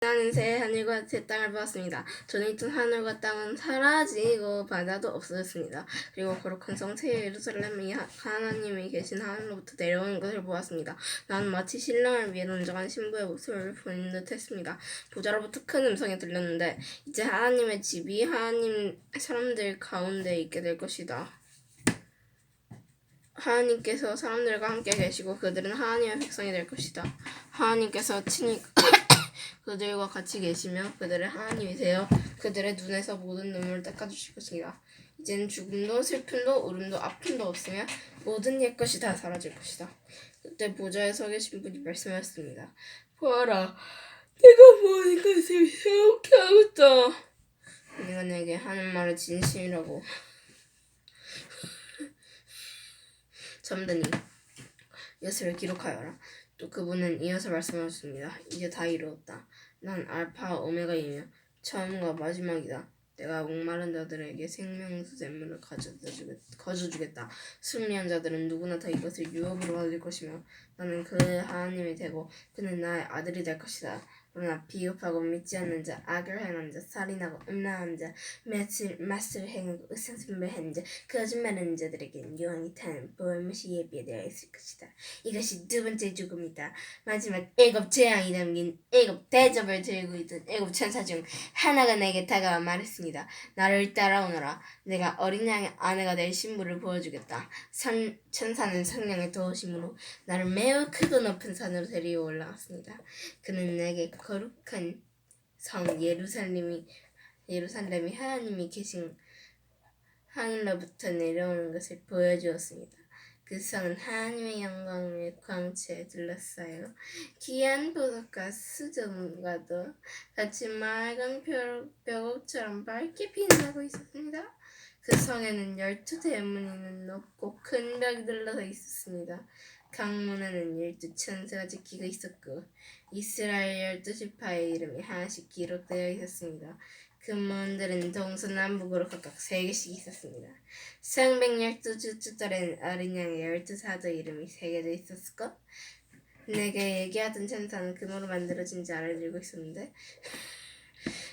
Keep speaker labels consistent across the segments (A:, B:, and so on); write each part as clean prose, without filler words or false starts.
A: 나는 새 하늘과 새 땅을 보았습니다. 전에 있던 하늘과 땅은 사라지고 바다도 없어졌습니다. 그리고 거룩한 성 새 예루살렘이 하나님이 계신 하늘로부터 내려오는 것을 보았습니다. 나는 마치 신랑을 위해 논정한 신부의 모습을 보는 듯했습니다. 보좌로부터 큰 음성이 들렸는데 이제 하나님의 집이 하나님 사람들 가운데 있게 될 것이다. 하나님께서 사람들과 함께 계시고 그들은 하나님의 백성이 될 것이다. 하나님께서 친히 그들과 같이 계시며 그들의 하나님이 되어 그들의 눈에서 모든 눈물을 닦아주실 것이다. 이제는 죽음도 슬픔도 울음도 아픔도 없으며 모든 옛것이 다 사라질 것이다. 그때 보좌에 서 계신 분이 말씀하셨습니다. 보아라, 내가 모든 것을 새롭게 하겠다. 내가 내게 하는 말은 진심이라고. 잠드니 이것을 기록하여라. 또 그분은 이어서 말씀하셨습니다. 이제 다 이루었다. 난 알파와 오메가이며 처음과 마지막이다. 내가 목마른 자들에게 생명수 샘물을 거저주겠다. 승리한 자들은 누구나 다 이것을 유업으로 받을 것이며 나는 그 하나님이 되고 그는 나의 아들이 될 것이다. 그러나 비겁하고 믿지 않는 자, 악을 행하는 자, 살인하고 음란한 자, 맛을 행하고 의상숭배하는 자, 거짓말하는 자들에게는 유황이 타는 볼못이 예비되어 있을 것이다. 이것이 두 번째 죽음이다. 마지막 일곱 재앙이 담긴 일곱 대접을 들고 있던 일곱 천사 중 하나가 내게 다가와 말했습니다. 나를 따라오너라. 내가 어린 양의 아내가 될 신부를 보여주겠다. 천사는 성령의 도우심으로 나를 매우 크고 높은 산으로 데리고 올라갔습니다. 그는 내게 거룩한 성 예루살렘이 하나님이 계신 하늘로부터 내려오는 것을 보여주었습니다. 그 성은 하나님의 영광의 광채에 둘러싸여 귀한 보석과 수정과도 같이 맑은 벽옥처럼 밝게 빛나고 있었습니다. 그 성에는 12대문이 높고 큰 벽이 둘러서 있었습니다. 강문에는 12천사가 지키고 있었고 이스라엘 12지파의 이름이 하나씩 기록되어 있었습니다. 그 문들은 동서남북으로 각각 3개씩 있었습니다. 성백 12주달에는 어린 양의 12사도 이름이 새겨져 있었을까? 내게 얘기하던 천사는 금으로 만들어진 자를 들고 있었는데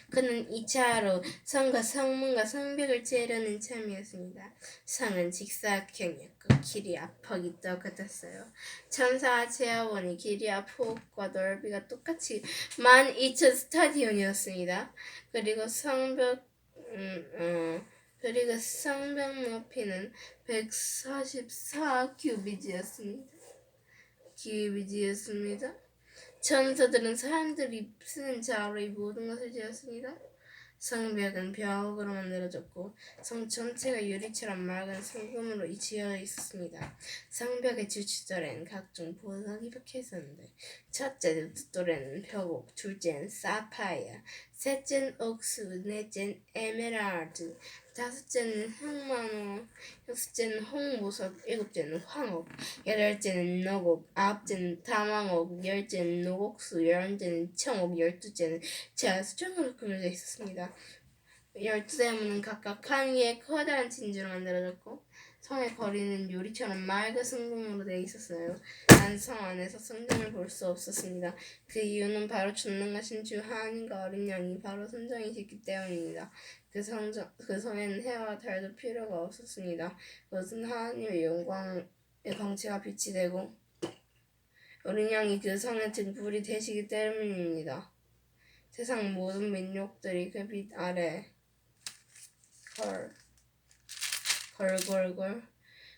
A: 그는 2차로 성과 성문과 성벽을 재려는 참이었습니다. 성은 직사각형이었고 길이와 폭이 똑같았어요. 천사와 재어보니 길이와 폭과 넓이가 똑같이 12,000스타디온이었습니다. 그리고 성벽 높이는 144 규비트였습니다. 천사들은 사람들이 쓰는 자로 이 모든 것을 지었습니다. 성벽은 벽으로 만들어졌고 성 전체가 유리처럼 맑은 순금으로 지어 있었습니다. 성벽의 주춧돌에는 각종 보석이 박혀 있었는데 첫째 돌에는 벽옥, 둘째는 사파이어, 셋째는 옥수, 넷째는 에메랄드, 다섯째는 흑마노, 여섯째는 홍보석, 일곱째는 황옥, 여덟째는 노곡, 아홉째는 다망옥, 열째는 노곡수, 열한째는 청옥, 열두째는 자수정으로 꾸며져 있었습니다. 12대문은 각각 한 개의 커다란 진주로 만들어졌고 성의 거리는 유리처럼 맑은 순금으로 되어 있었어요. 난 성 안에서 성전을 볼 수 없었습니다. 그 이유는 바로 전능하신 주 하나님과 어린 양이 바로 선정이시기 때문입니다. 그 성에는 해와 달도 필요가 없었습니다. 그것은 하나님의 영광의 광채가 빛이 되고 어린 양이 그 성의 등불이 되시기 때문입니다. 세상 모든 민족들이 그 빛 아래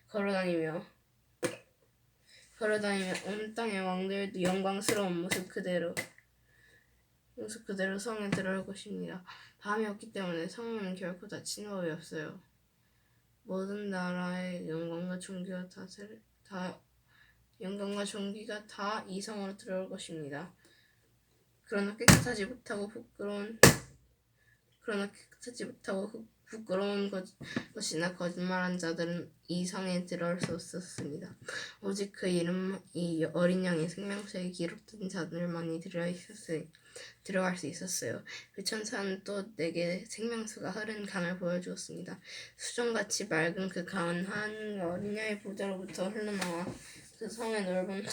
A: 걸어다니며 온 땅의 왕들도 영광스러운 모습 그대로 성에 들어올 것입니다. 밤이 없기 때문에 성문은 결코 닫힌 법이 없어요. 모든 나라의 영광과 존귀가 다 이 성으로 들어올 것입니다. 그러나 깨끗하지 못하고 부끄러운 것이나 거짓말한 자들은 이 성에 들어올 수 없었습니다. 오직 그 이름 이 어린 양의 생명수에 기록된 자들만이 들어갈 수 있었어요. 그 천사는 또 내게 생명수가 흐른 강을 보여주었습니다. 수정같이 맑은 그 강은 하나님과 어린 양의 보좌로부터 흘러나와 그 성의 넓은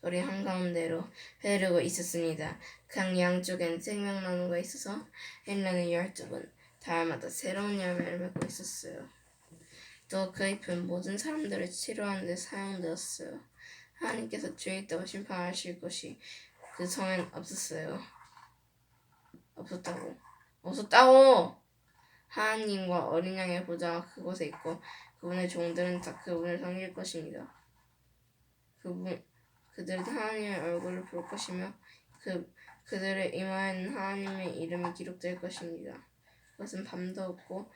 A: 돌이 한가운데로 흐르고 있었습니다. 강 양쪽엔 생명나무가 있어서 헬라는 12번 달마다 새로운 열매를 맺고 있었어요. 또 그 잎은 모든 사람들을 치료하는 데 사용되었어요. 하나님께서 죄 있다고 심판하실 것이 그 성엔 없었다고. 하나님과 어린 양의 보좌가 그곳에 있고 그분의 종들은 다 그분을 섬길 것입니다. 그들은 하나님의 얼굴을 볼 것이며 그들의 이마에는 하나님의 이름이 기록될 것입니다. 그것은 밤도 없고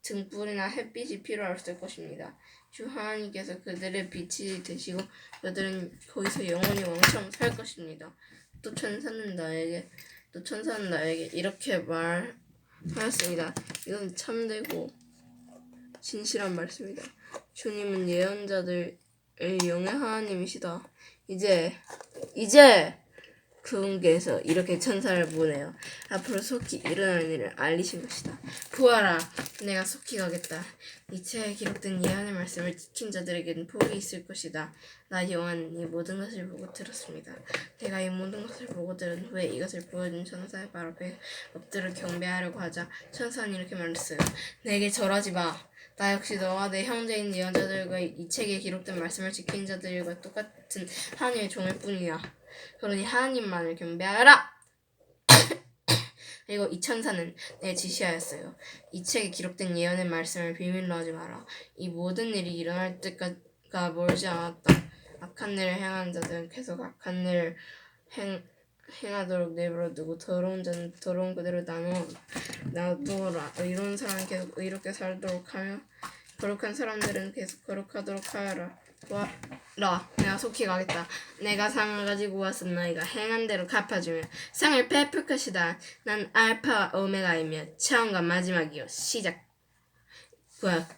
A: 등불이나 햇빛이 필요 없을 것입니다. 주 하나님께서 그들의 빛이 되시고 그들은 거기서 영원히 왕처럼 살 것입니다. 또 천사는 나에게 이렇게 말하였습니다. 이건 참되고 진실한 말씀이다. 주님은 예언자들의 영의 하나님이시다. 이제 그분께서 이렇게 천사를 보내요. 앞으로 속히 일어날 일을 알리신 것이다. 보아라, 내가 속히 가겠다. 이 책에 기록된 예언의 말씀을 지킨 자들에게는 복이 있을 것이다. 나 요한은 이 모든 것을 보고 들었습니다. 내가 이 모든 것을 보고 들은 후에 이것을 보여준 천사의 발 앞에 엎드려 경배하려고 하자 천사는 이렇게 말했어요. 내게 절하지 마. 나 역시 너와 내 형제인 예언자들과 이 책에 기록된 말씀을 지킨 자들과 똑같은 하나님의 종일 뿐이야. 그러니 하나님만을 경배하라. 그리고 이 천사는 내게 지시하였어요. 이 책에 기록된 예언의 말씀을 비밀로 하지 마라. 이 모든 일이 일어날 때가 멀지 않았다. 악한 일을 행하는 자들은 계속 악한 일을 행하도록 내버려두고 더러운 자는 더러운 그대로 놔두어라. 의로운 사람은 계속 의롭게 살도록 하며 거룩한 사람들은 계속 거룩하도록 하여라. 라, 내가 속히 가겠다. 내가 상을 가지고 왔으나이가 행한 대로 갚아주며 상을 베풀 것이다. 난 알파와 오메가이며 처음과 마지막이요 시작과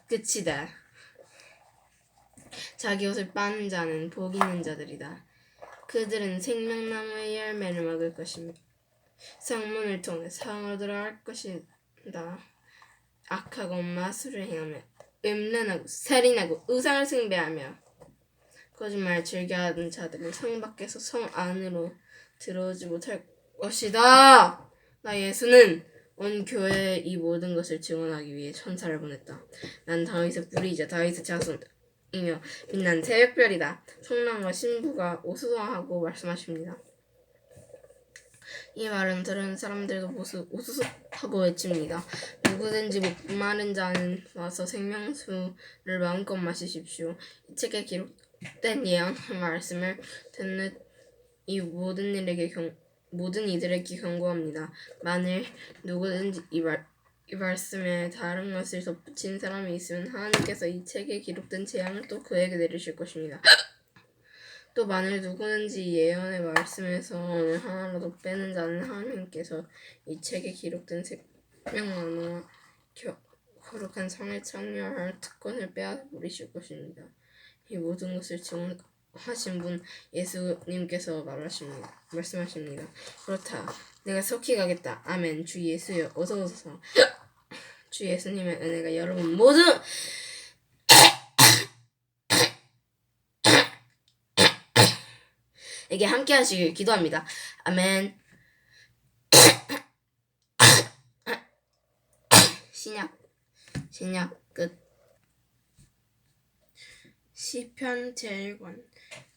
A: 끝이다. 자기 옷을 빠는 자는 복 있는 자들이다. 그들은 생명나무의 열매를 먹을 것이며 성문을 통해 성으로 들어갈 것이다. 악하고 마술을 행하며 음란하고 살인하고 우상을 숭배하며 거짓말을 즐겨하는 자들은 성 밖에서 성 안으로 들어오지 못할 것이다. 나 예수는 온 교회에 이 모든 것을 증언하기 위해 천사를 보냈다. 난 다윗의 뿌리이자 다윗의 자손이며 빛난 새벽별이다. 성랑과 신부가 오수하고 말씀하십니다. 이 말은 들은 사람들도 오수하고 외칩니다. 누구든지 목마른 자는 와서 생명수를 마음껏 마시십시오. 이 책에 기록된 예언의 말씀을 듣는 이 모든 이들에게 경고합니다. 만일 누구든지 이 말씀에 다른 것을 덧붙인 사람이 있으면 하나님께서 이 책에 기록된 재앙을 또 그에게 내리실 것입니다. 또 만일 누구든지 예언의 말씀에서 어느 하나라도 빼는 자는 하나님께서 이 책에 기록된 생명나무와 거룩한 성에 참여할 특권을 빼앗아 버리실 것입니다. 이 모든 것을 증언하신 분 예수님께서 말씀하십니다. 그렇다. 내가 속히 가겠다. 아멘. 주 예수여 어서 오소서. 주 예수님의 은혜가 여러분 모두 에게 함께 하시길 기도합니다. 아멘. 신약 끝. 시편 제1권.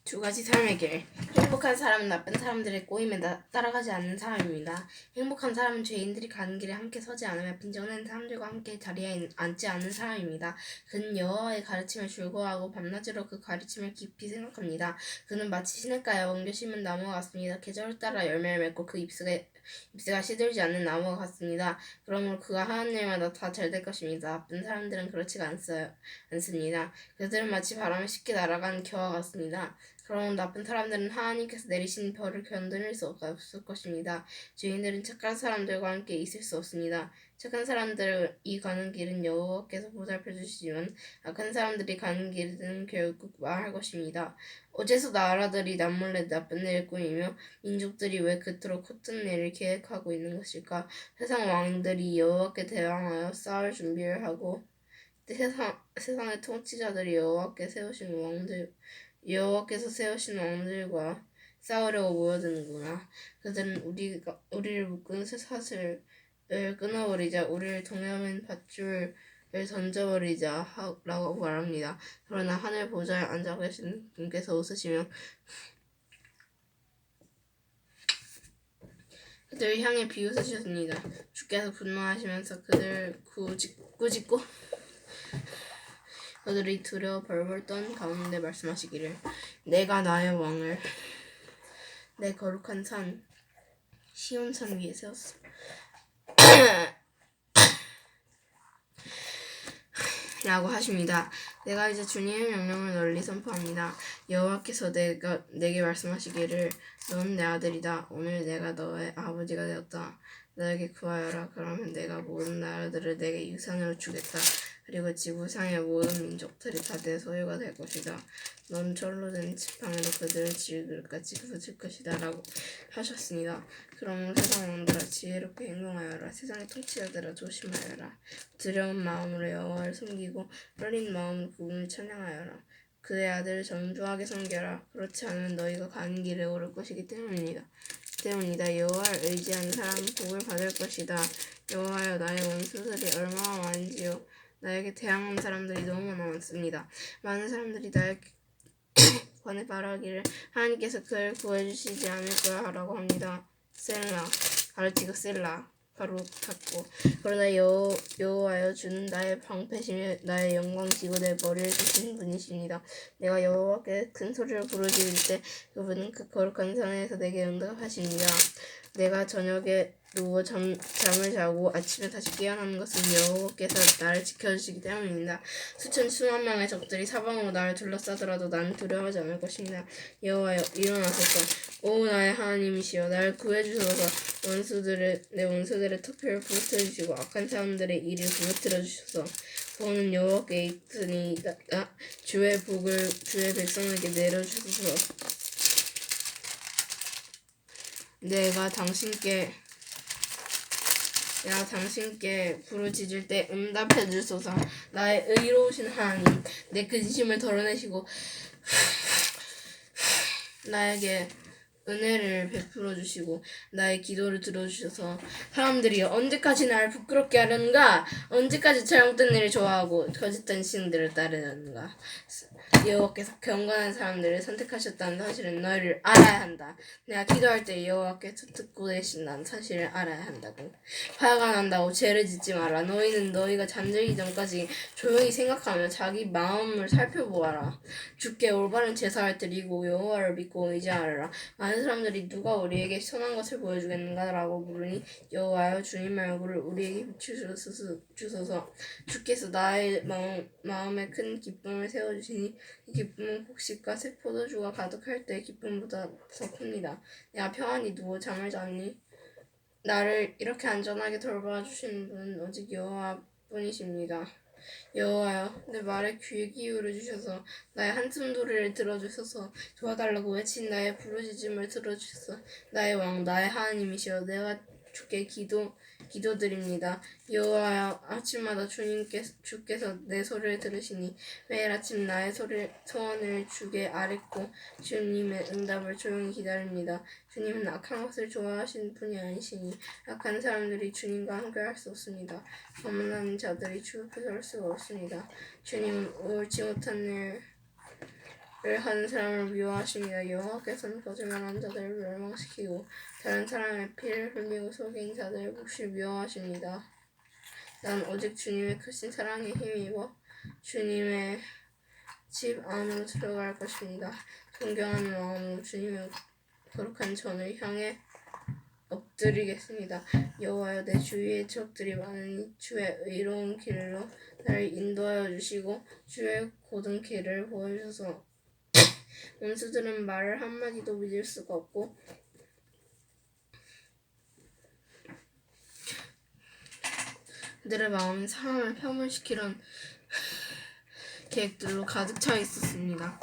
A: 두 가지 삶의 길. 행복한 사람은 나쁜 사람들의 꼬임에 따라가지 않는 사람입니다. 행복한 사람은 죄인들이 가는 길에 함께 서지 않으며 빈정된 사람들과 함께 자리에 앉지 않는 사람입니다. 그는 여호와의 가르침을 즐거워하고 밤낮으로 그 가르침을 깊이 생각합니다. 그는 마치 시냇가에 엉겨 심은 나무와 같습니다. 계절을 따라 열매를 맺고 그 잎새가 시들지 않는 나무와 같습니다. 그러므로 그가 하는 일마다 다 잘 될 것입니다. 나쁜 사람들은 그렇지가 않습니다. 그들은 마치 바람에 쉽게 날아가는 겨와 같습니다. 그러면 나쁜 사람들은 하나님께서 내리신 벌을 견뎌낼 수 없을 것입니다. 죄인들은 착한 사람들과 함께 있을 수 없습니다. 착한 사람들이 가는 길은 여호와께서 보살펴 주시지만 악한 사람들이 가는 길은 결국 망할 것입니다. 어째서 나라들이 남몰래 나쁜 일을 꾸미며 민족들이 왜 그토록 헛된 일을 계획하고 있는 것일까? 세상 왕들이 여호와께 대항하여 싸울 준비를 하고 세상의 통치자들이 여호와께 세우신 여호와께서 세우신 왕들과 싸우려고 모여드는구나. 그들은 우리를 묶은 쇠사슬을 끊어버리자, 우리를 동여맨 밧줄을 던져버리자 라고 말합니다. 그러나 하늘 보좌에 앉아 계신 분께서 웃으시며 그들을 향해 비웃으셨습니다. 주께서 분노하시면서 그들을 꾸짖고 그들이 두려워 벌벌 떤 가운데 말씀하시기를 내가 나의 왕을 내 거룩한 산 시온산 위에 세웠어. 라고 하십니다. 내가 이제 주님의 명령을 널리 선포합니다. 여호와께서 내게 말씀하시기를 넌 내 아들이다. 오늘 내가 너의 아버지가 되었다. 너에게 구하여라. 그러면 내가 모든 나라들을 내게 유산으로 주겠다. 그리고 지구상의 모든 민족들이 다 내 소유가 될 것이다. 넌 철로 된 지팡이로 그들을 질그릇같이 부술 것이다. 라고 하셨습니다. 그럼 세상 왕들아 지혜롭게 행동하여라. 세상의 통치자들아 조심하여라. 두려운 마음으로 여호와를 섬기고 떨린 마음으로 그분을 찬양하여라. 그의 아들을 정중하게 섬겨라. 그렇지 않으면 너희가 가는 길에 오를 것이기 때문이다. 여호와를 의지하는 사람은 복을 받을 것이다. 여호와여 나의 원수들이 얼마나 많은지요. 나에게 대항하는 사람들이 너무나 많습니다. 많은 사람들이 나에게 관에 바라기를 하나님께서 그를 구해주시지 않을 거야 라고 합니다. 셀라 가르치고 셀라 바로 닫고 그러나 여호와여 주는 나의 방패시며 나의 영광이시고 내 머리를 쓰신 분이십니다. 내가 여호와께 큰 소리로 부르짖을 때 그분은 그 거룩한 산에서 내게 응답하십니다. 내가 저녁에 누워 잠을 자고 아침에 다시 깨어나는 것은 여호와께서 나를 지켜주시기 때문입니다. 수만 명의 적들이 사방으로 나를 둘러싸더라도 나는 두려워하지 않을 것입니다. 여호와여 일어나소서. 오 나의 하나님이시여 나를 구해주소서. 내 원수들의 투표를 부르짖으시고 악한 사람들의 일을 부르뜨려 주소서. 구원은 여호와께 있으니 주의 복을 주의 백성에게 내려주소서. 내가 당신께 부르짖을 때 응답해 주소서. 나의 의로우신 하나님, 내 근심을 덜어내시고 나에게 은혜를 베풀어 주시고 나의 기도를 들어주셔서 사람들이 언제까지 나를 부끄럽게 하려는가? 언제까지 잘못된 일을 좋아하고 거짓된 신들을 따르는가? 여호와께서 경건한 사람들을 선택하셨다는 사실은 너희를 알아야 한다. 내가 기도할 때 여호와께서 듣고 계신다는 사실을 알아야 한다고. 화가 난다고 죄를 짓지 마라. 너희는 너희가 잠들기 전까지 조용히 생각하며 자기 마음을 살펴보아라. 주께 올바른 제사를 드리고 여호와를 믿고 의지하라. 많은 사람들이 누가 우리에게 선한 것을 보여주겠는가? 라고 물으니 여호와여 주님의 얼굴을 우리에게 비추소서. 주께서 나의 마음에 큰 기쁨을 세워주시니 이 기쁨은 곡식과 새 포도주가 가득할 때의 기쁨보다 더 큽니다. 내가 평안히 누워 잠을 자니 나를 이렇게 안전하게 돌봐주시는 분은 오직 여호와뿐이십니다. 여호와여 내 말에 귀 기울여 주셔서 나의 한숨소리를 들어주셔서 도와달라고 외친 나의 부르짖음을 들어주셔서 나의 왕 나의 하나님이시여 내가 주께 기도드립니다. 여호와여 아침마다 주께서 내 소리를 들으시니 매일 아침 나의 소원을 주께 아뢰고 주님의 응답을 조용히 기다립니다. 주님은 악한 것을 좋아하시는 분이 아니시니 악한 사람들이 주님과 함께할 수 없습니다. 거만한 자들이 주 앞에 설 수가 없습니다. 주님은 옳지 못한 일을 하는 사람을 미워하십니다. 여호와께서는 거짓말하는 자들을 멸망시키고 다른 사람의 피를 흘리고 속인 자들의 몫을 미워하십니다. 난 오직 주님의 크신 사랑에 힘입어 주님의 집 안으로 들어갈 것입니다. 존경하는 마음으로 주님의 거룩한 전을 향해 엎드리겠습니다. 여호와여 내 주위에 적들이 많으니 주의 의로운 길로 나를 인도하여 주시고 주의 곧은 길을 보여주소서. 원수들은 말을 한마디도 믿을 수가 없고 그들의 마음은 사람을 폄훼시키려는 계획들로 가득 차 있었습니다.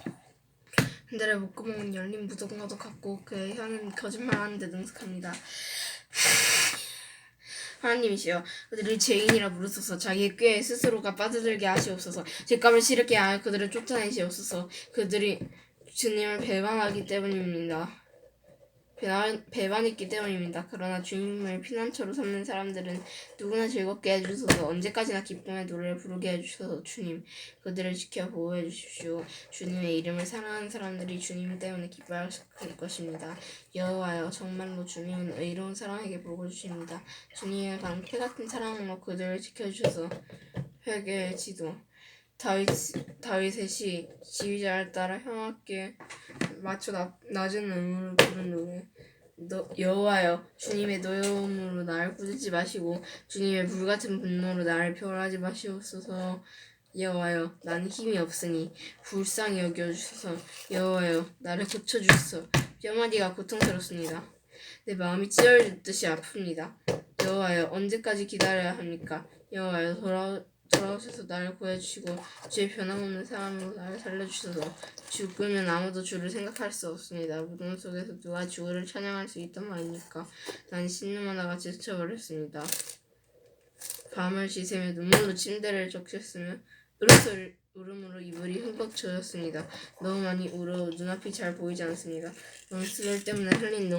A: 그들의 목구멍은 열린 무덤과도 같고 그의 혀는 거짓말하는 데 능숙합니다. 하나님이시여 그들을 죄인이라 부르소서. 자기의 꾀에 스스로가 빠져들게 하시옵소서. 죄값을 치르게 하여 그들을 쫓아내시옵소서. 그들이 주님을 배반하기 때문입니다. 배반했기 때문입니다. 그러나 주님을 피난처로 삼는 사람들은 누구나 즐겁게 해주셔서 언제까지나 기쁨의 노래를 부르게 해주셔서 주님 그들을 지켜 보호해 주십시오. 주님의 이름을 사랑하는 사람들이 주님 때문에 기뻐할 것입니다. 여호와여 정말로 주님은 의로운 사람에게 복을 주십니다. 주님의 방패 같은 사랑으로 그들을 지켜주셔서 회개의 지도 다윗의 지휘자를 따라 형하께 맞춰 낮은 음으로 부른 노래 여호와여 주님의 노여움으로 나를 꾸짖지 마시고 주님의 불같은 분노로 나를 멸하지 마시옵소서. 여호와여 나는 힘이 없으니 불쌍히 여겨주소서. 여호와여 나를 고쳐주소서. 뼈마디가 고통스럽습니다. 내 마음이 찢어질 듯이 아픕니다. 여호와여 언제까지 기다려야 합니까? 여호와여 돌아오셔서 나를 구해주시고 주의 변함없는 사랑으로 나를 살려주셔서 죽으면 아무도 주를 생각할 수 없습니다. 무덤 속에서 누가 주를 찬양할 수 있단 말입니까? 난 신음하다가 지쳐버렸습니다. 밤을 지새며 눈물로 침대를 적셨으며 울음으로 이불이 흠뻑 젖었습니다. 너무 많이 울어 눈앞이 잘 보이지 않습니다. 원수들 때문에 흘린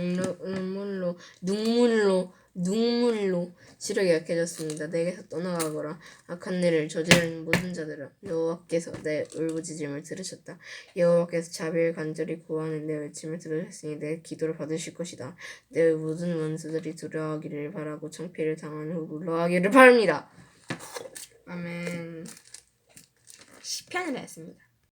A: 눈물로 시력이 약해졌습니다. 내게서 떠나가거라. 악한 일을 저지르는 모든 자들아 여호와께서 내 울부짖음을 들으셨다. 여호와께서 자비를 간절히 구하는 내 외침을 들으셨으니 내 기도를 받으실 것이다. 내 모든 원수들이 두려워하기를 바라고 창피를 당한 후 물러가기를 바랍니다. 아멘. 시편을 했습니다.